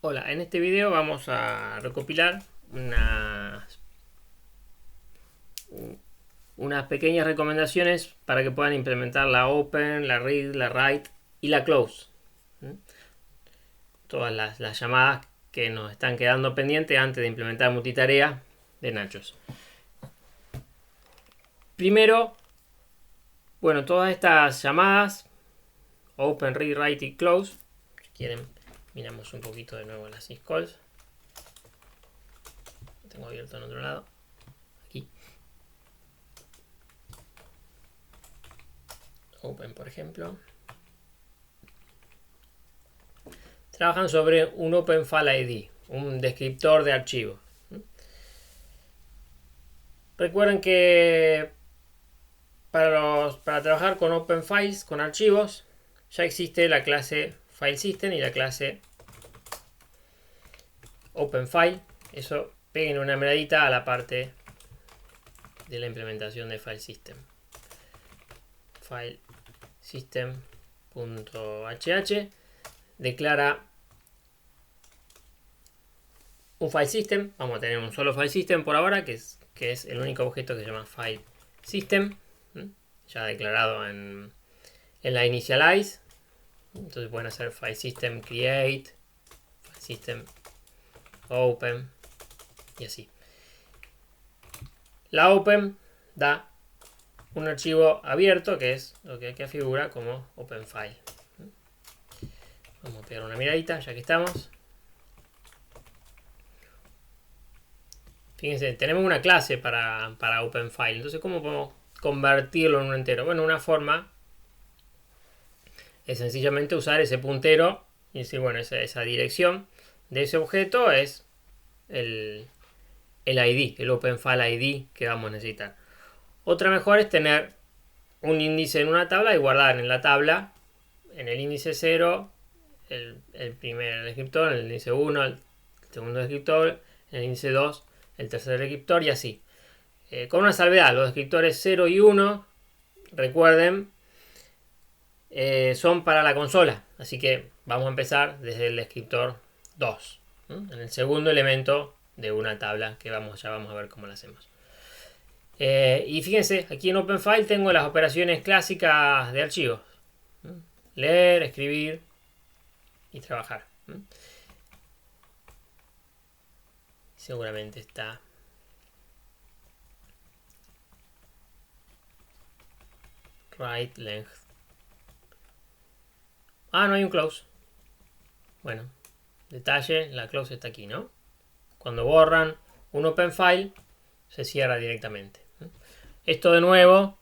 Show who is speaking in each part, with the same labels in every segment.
Speaker 1: Hola, en este video vamos a recopilar unas pequeñas recomendaciones para que puedan implementar la Open, la Read, la Write y la Close. Todas las llamadas que nos están quedando pendientes antes de implementar multitarea de Nachos. Primero, bueno, todas estas llamadas, Open, Read, Write y Close, si quieren, miramos un poquito de nuevo las syscalls. Lo tengo abierto en otro lado. Aquí. Open, por ejemplo. Trabajan sobre un Open File ID, un descriptor de archivos. Recuerden que para trabajar con Open Files, con archivos, ya existe la clase File System y la clase Open File. Eso, peguen una miradita a la parte de la implementación de File System. File System.hh declara un file system. Vamos a tener un solo file system por ahora, que es el único objeto que se llama file system, ya declarado en la initialize. Entonces pueden hacer file system create, file system open y así. La open da un archivo abierto, que es lo que aquí figura como open file. Vamos a pegar una miradita ya que estamos. Fíjense, tenemos una clase para open file. Entonces, ¿cómo podemos convertirlo en un entero? Bueno, una forma es sencillamente usar ese puntero y decir, bueno, esa dirección de ese objeto es el ID, el Open File ID que vamos a necesitar. Otra mejor es tener un índice en una tabla y guardar en la tabla, en el índice 0, el primer descriptor, en el índice 1, el segundo descriptor, en el índice 2, el tercer descriptor y así. Con una salvedad, los descriptores 0 y 1, recuerden, son para la consola. Así que vamos a empezar desde el descriptor 2, en el segundo elemento de una tabla que ya vamos a ver cómo lo hacemos. Y fíjense, aquí en OpenFile tengo las operaciones clásicas de archivos. Leer, escribir y trabajar. Seguramente está write length. No hay un close. Bueno, detalle, la close está aquí, ¿no? Cuando borran un open file, se cierra directamente. Esto de nuevo,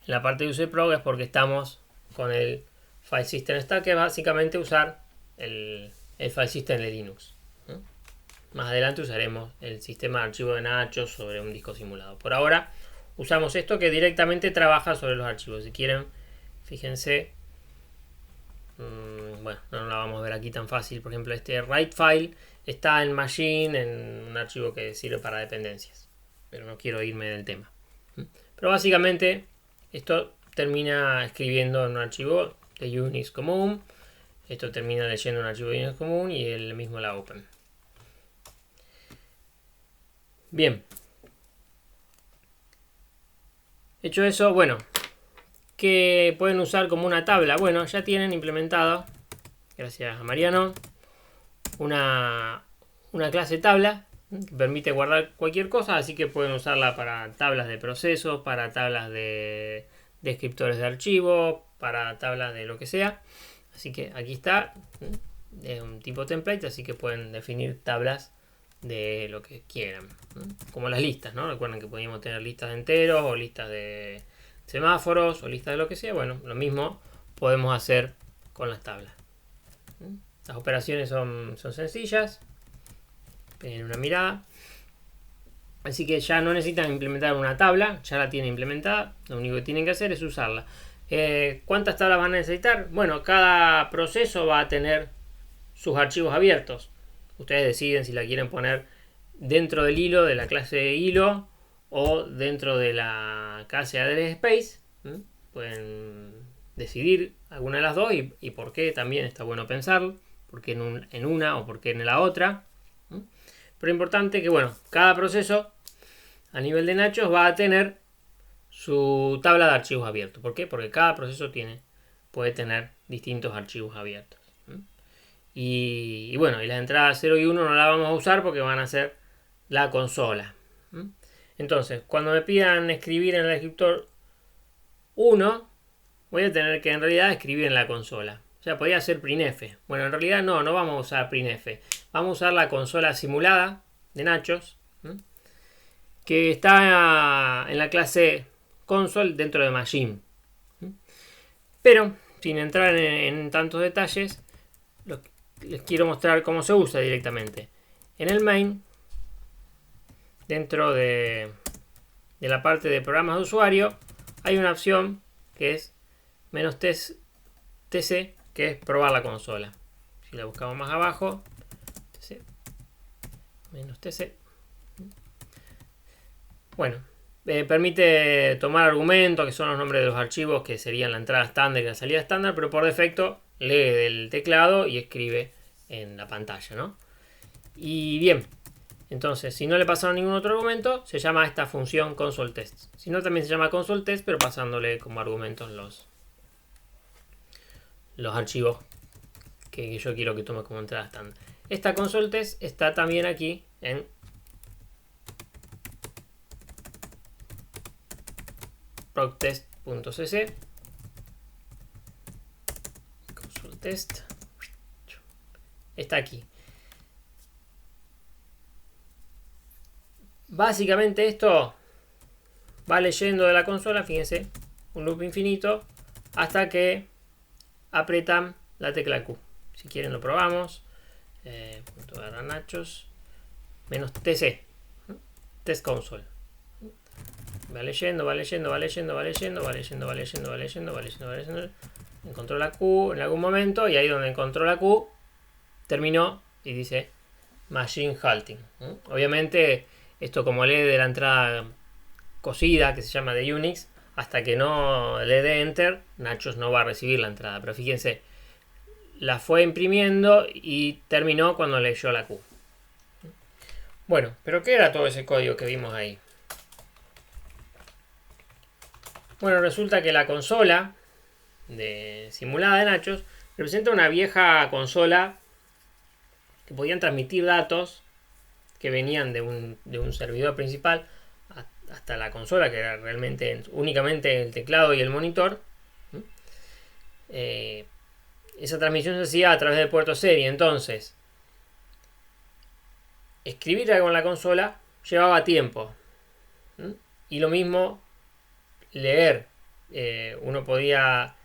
Speaker 1: en la parte de useprog, es porque estamos con el file system stack, que es básicamente usar el file system de Linux. Más adelante usaremos el sistema de archivo de Nachos sobre un disco simulado. Por ahora usamos esto que directamente trabaja sobre los archivos. Si quieren, fíjense. Bueno, no la vamos a ver aquí tan fácil. Por ejemplo, este write file está en machine, en un archivo que sirve para dependencias. Pero no quiero irme del tema. Pero básicamente esto termina escribiendo en un archivo de Unix común. Esto termina leyendo un archivo de Unix común y el mismo la open. Bien. Hecho eso, bueno, que pueden usar como una tabla. Bueno, ya tienen implementado, gracias a Mariano, una clase tabla que permite guardar cualquier cosa, así que pueden usarla para tablas de procesos, para tablas de descriptores de archivo, para tablas de lo que sea. Así que aquí está, es un tipo template, así que pueden definir tablas de lo que quieran, como las listas, ¿no? Recuerden que podíamos tener listas de enteros o listas de semáforos o listas de lo que sea. Bueno, lo mismo podemos hacer con las tablas. Las operaciones son sencillas. Peguen una mirada. Así que ya no necesitan implementar una tabla, ya la tienen implementada. Lo único que tienen que hacer es usarla. ¿Cuántas tablas van a necesitar? Bueno, cada proceso va a tener sus archivos abiertos. Ustedes deciden si la quieren poner dentro del hilo de la clase hilo o dentro de la clase address space. Pueden decidir alguna de las dos y por qué también está bueno pensarlo. por qué en una o por qué en la otra. Pero importante que, bueno, cada proceso a nivel de Nachos va a tener su tabla de archivos abiertos. ¿Por qué? Porque cada proceso puede tener distintos archivos abiertos. Y bueno, y las entradas 0 y 1 no las vamos a usar porque van a ser la consola. Entonces, cuando me pidan escribir en el descriptor 1, voy a tener que en realidad escribir en la consola. O sea, podría ser printf. Bueno, en realidad no vamos a usar printf. Vamos a usar la consola simulada de Nachos, que está en la clase console dentro de machine. Pero, sin entrar en tantos detalles, les quiero mostrar cómo se usa directamente. En el main, dentro de la parte de programas de usuario, hay una opción que es "-tc", que es probar la consola. Si la buscamos más abajo, "-tc", bueno, permite tomar argumentos, que son los nombres de los archivos, que serían la entrada estándar y la salida estándar, pero por defecto lee del teclado y escribe en la pantalla, ¿no? Y bien, entonces, si no le pasaron ningún otro argumento, se llama esta función console test. Si no, también se llama console test, pero pasándole como argumentos los archivos que yo quiero que tome como entrada estándar. Esta console test está también aquí en proctest.cc. Console test está aquí. Básicamente esto va leyendo de la consola, fíjense, un loop infinito hasta que apretan la tecla Q. Si quieren lo probamos. .nachos -tc, test console. Va leyendo. Encontró la Q en algún momento y ahí donde encontró la Q terminó y dice machine halting. Obviamente esto, como lee de la entrada cosida que se llama de Unix, hasta que no le dé enter, Nachos no va a recibir la entrada. Pero fíjense, la fue imprimiendo y terminó cuando leyó la Q. Bueno, pero ¿qué era todo ese código que vimos ahí? Bueno, resulta que la consola simulada de Nachos representa una vieja consola que podían transmitir datos que venían de un servidor principal hasta la consola, que era realmente únicamente el teclado y el monitor. Esa transmisión se hacía a través del puerto serie. Entonces, escribir algo en la consola llevaba tiempo. Y lo mismo leer. Uno podía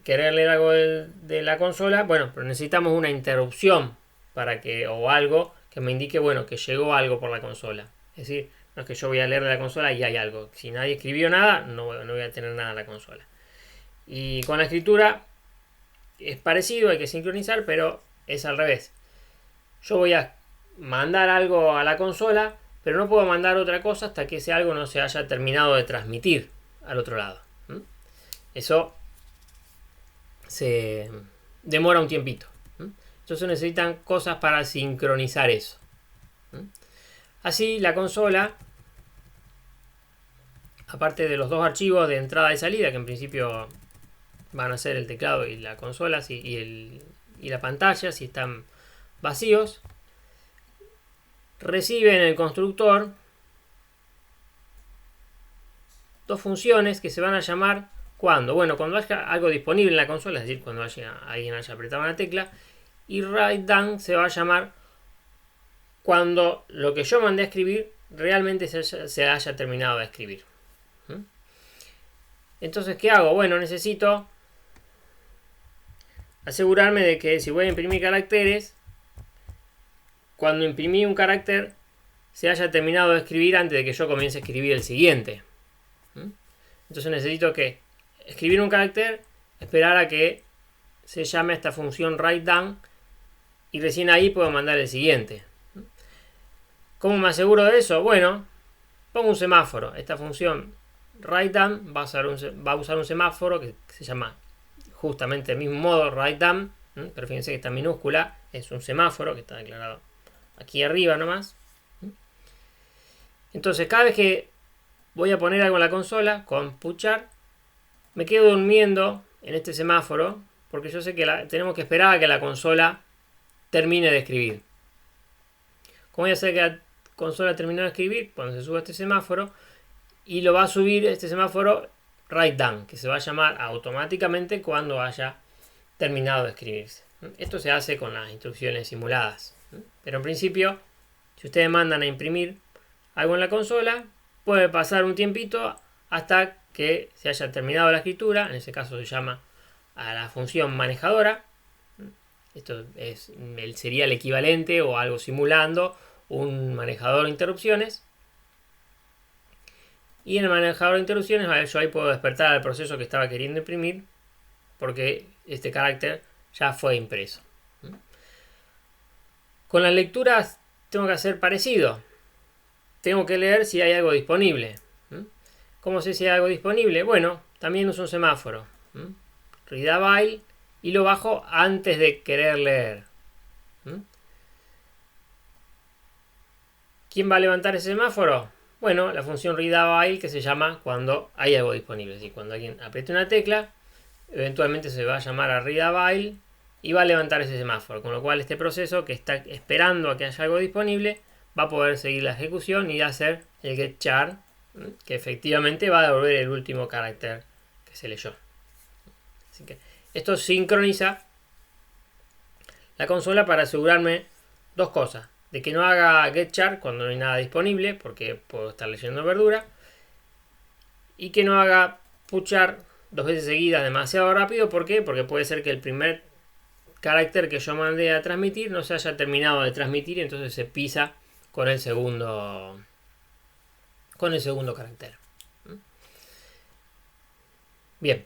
Speaker 1: querer leer algo de la consola, bueno, pero necesitamos una interrupción o algo que me indique, bueno, que llegó algo por la consola. Es decir, no es que yo voy a leer de la consola y hay algo. Si nadie escribió nada, no voy a tener nada en la consola. Y con la escritura es parecido, hay que sincronizar, pero es al revés. Yo voy a mandar algo a la consola, pero no puedo mandar otra cosa hasta que ese algo no se haya terminado de transmitir al otro lado. Eso se demora un tiempito. Entonces necesitan cosas para sincronizar eso. Así la consola, aparte de los dos archivos de entrada y salida, que en principio van a ser el teclado y la consola y la pantalla, si están vacíos, recibe en el constructor dos funciones que se van a llamar cuando. Bueno, cuando haya algo disponible en la consola, es decir, cuando alguien haya apretado una tecla. Y write down se va a llamar cuando lo que yo mandé a escribir realmente se haya terminado de escribir. Entonces, ¿qué hago? Bueno, necesito asegurarme de que si voy a imprimir caracteres, cuando imprimí un carácter se haya terminado de escribir antes de que yo comience a escribir el siguiente. Entonces necesito que escribir un carácter, esperar a que se llame esta función writeDown y recién ahí puedo mandar el siguiente. ¿Cómo me aseguro de eso? Bueno, pongo un semáforo. Esta función writeDown va a usar un semáforo que se llama justamente del mismo modo writeDown, pero fíjense que esta minúscula es un semáforo que está declarado aquí arriba nomás. Entonces cada vez que voy a poner algo en la consola con puchar, me quedo durmiendo en este semáforo porque yo sé que tenemos que esperar a que la consola termine de escribir. ¿Cómo voy a hacer que la consola termine de escribir? Cuando se suba este semáforo, y lo va a subir este semáforo write down, que se va a llamar automáticamente cuando haya terminado de escribirse. Esto se hace con las instrucciones simuladas, pero en principio, si ustedes mandan a imprimir algo en la consola, puede pasar un tiempito hasta que se haya terminado la escritura. En ese caso se llama a la función manejadora. Esto sería el equivalente o algo simulando un manejador de interrupciones. Y en el manejador de interrupciones yo ahí puedo despertar al proceso que estaba queriendo imprimir porque este carácter ya fue impreso. Con las lecturas tengo que hacer parecido. Tengo que leer si hay algo disponible. ¿Cómo sé si hay algo disponible? Bueno, también uso un semáforo. Readable y lo bajo antes de querer leer. ¿Quién va a levantar ese semáforo? Bueno, la función readable, que se llama cuando hay algo disponible. Si cuando alguien apriete una tecla, eventualmente se va a llamar a readable y va a levantar ese semáforo. Con lo cual este proceso que está esperando a que haya algo disponible va a poder seguir la ejecución y hacer el getChar, que efectivamente va a devolver el último carácter que se leyó. Así que esto sincroniza la consola para asegurarme dos cosas: de que no haga getChar cuando no hay nada disponible, porque puedo estar leyendo verdura, y que no haga puchar dos veces seguidas demasiado rápido. ¿Por qué? Porque puede ser que el primer carácter que yo mandé a transmitir no se haya terminado de transmitir y entonces se pisa con el segundo carácter. Bien.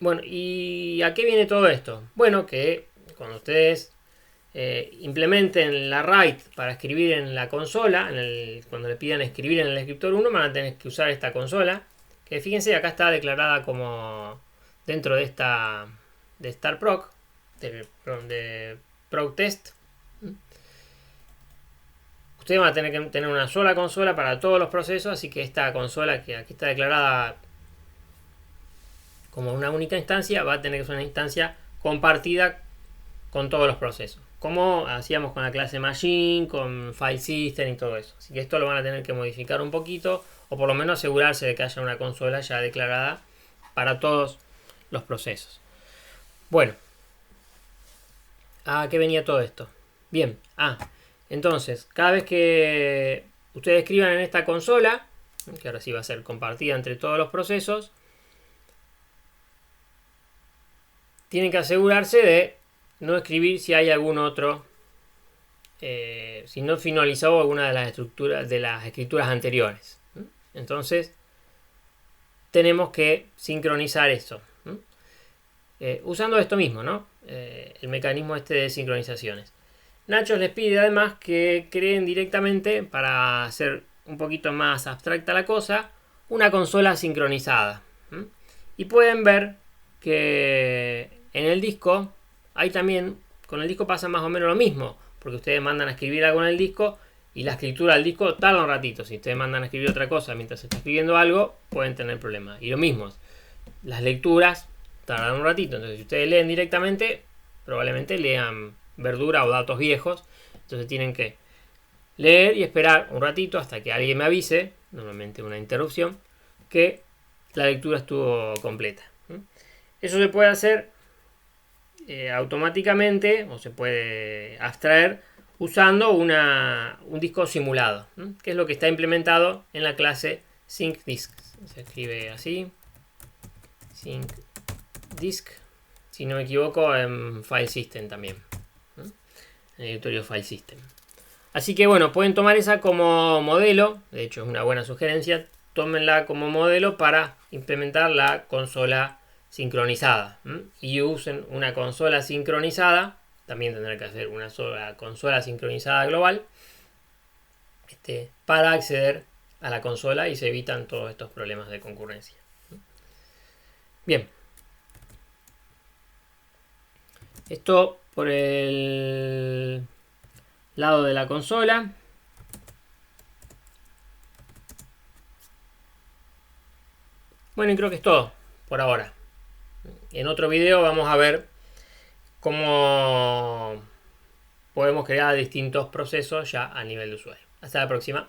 Speaker 1: Bueno, ¿y a qué viene todo esto? Bueno, que cuando ustedes implementen la write para escribir en la consola, cuando le pidan escribir en el escritor 1, van a tener que usar esta consola, que fíjense, acá está declarada como dentro de esta de StarProc, de ProcTest. Ustedes van a tener que tener una sola consola para todos los procesos, así que esta consola que aquí está declarada como una única instancia va a tener que ser una instancia compartida con todos los procesos, como hacíamos con la clase Machine, con File System y todo eso. Así que esto lo van a tener que modificar un poquito, o por lo menos asegurarse de que haya una consola ya declarada para todos los procesos. Bueno, ¿a qué venía todo esto? Bien, entonces, cada vez que ustedes escriban en esta consola, que ahora sí va a ser compartida entre todos los procesos, tienen que asegurarse de no escribir si hay algún otro, si no finalizó alguna de las estructuras de las escrituras anteriores. Entonces, tenemos que sincronizar eso. Usando esto mismo, ¿no? El mecanismo este de sincronizaciones. Nacho les pide además que creen directamente, para hacer un poquito más abstracta la cosa, una consola sincronizada. Y pueden ver que en el disco, ahí también, con el disco pasa más o menos lo mismo, porque ustedes mandan a escribir algo en el disco y la escritura del disco tarda un ratito. Si ustedes mandan a escribir otra cosa mientras se está escribiendo algo, pueden tener problemas. Y lo mismo, las lecturas tardan un ratito. Entonces, si ustedes leen directamente, probablemente lean verdura o datos viejos. Entonces tienen que leer y esperar un ratito hasta que alguien me avise, normalmente una interrupción, que la lectura estuvo completa. Eso se puede hacer automáticamente, o se puede abstraer usando un disco simulado, que es lo que está implementado en la clase SyncDisk. Se escribe así, SyncDisk, si no me equivoco, en File System también, en el directorio File System. Así que bueno, pueden tomar esa como modelo. De hecho, es una buena sugerencia. Tómenla como modelo para implementar la consola sincronizada. Y usen una consola sincronizada. También tendrán que hacer una sola consola sincronizada global, para acceder a la consola y se evitan todos estos problemas de concurrencia. Bien. Esto por el lado de la consola. Bueno, y creo que es todo por ahora. En otro video vamos a ver cómo podemos crear distintos procesos ya a nivel de usuario. Hasta la próxima.